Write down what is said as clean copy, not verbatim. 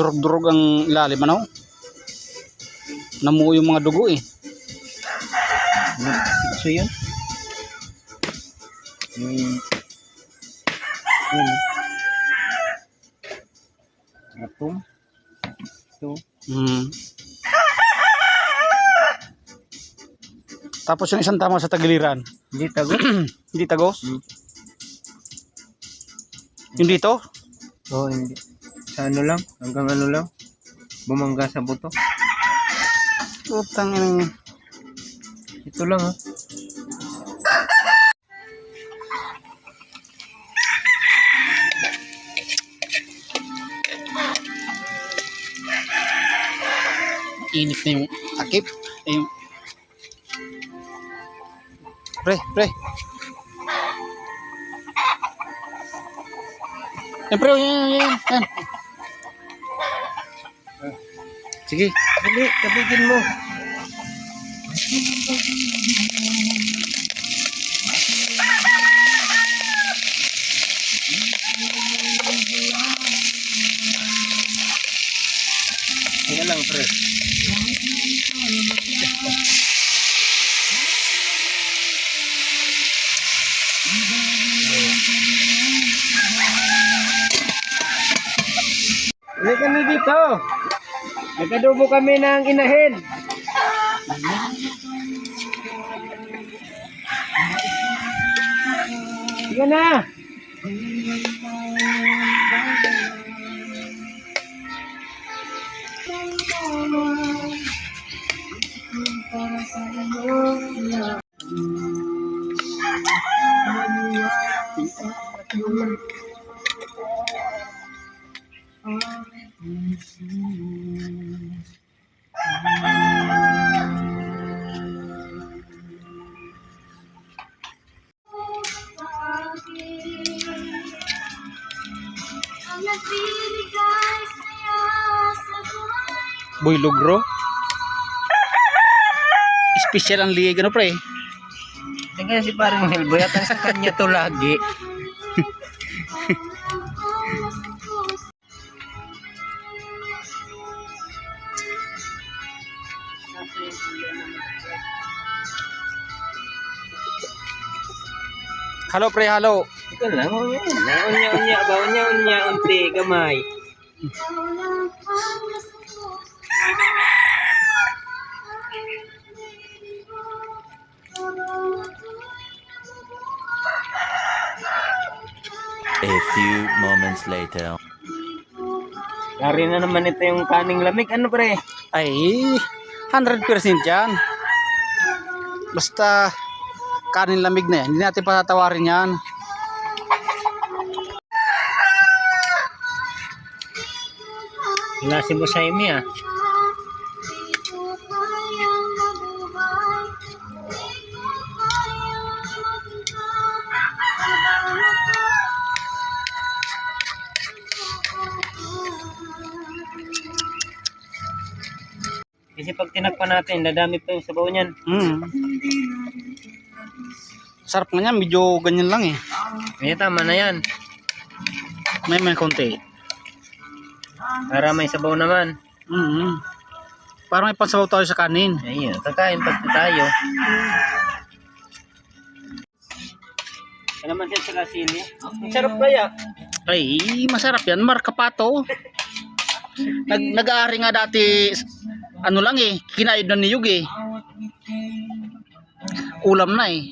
Durog-durog ang ilalim, ano? Namuo yung mga dugo eh. So yun. Yun. Atom. Ito. Tapos yung isang tama sa tagiliran. Hindi tago. Hindi tagos? Yung dito? Oo, hindi. Sa ano lang, hanggang ano lang. Bumangga sa buto. Putang ina. Ito lang ha. Init na yung takip. Yung... Pre. Yan pre, yan. Sige. Dali, kabigin mo. Sige lang, pre. Ulit kami dito. Nagkadubo kami ng inahin. Sige na. Boy lugro. Special ang liig ano pre. Tingnan si parang Helboy at sa kanya to lagi. Halo pre, halo. Ito lang, unya, unti, gamay. A few moments later. Dari na naman ito yung kaning lamig. Ano pre? Ay, 100% yan. Basta kanin lamig na yan. Hindi natin patatawarin yan. Hilasin mo sa imi ah. Kasi pag tinakpan natin, dadami pa yung sabaw niyan. Sarap nga yan, medyo ganyan lang eh. Kaya tama na yan. May konti. Para may sabaw naman. Para may pansabaw tayo sa kanin. Ayun, kakain pag tayo. Ano naman siya sa kasili? Ang sarap kaya. Ay, masarap yan. Marka pa to. Nag-aari nga dati, ano lang eh, kinaid na niyog eh. Ulam na eh.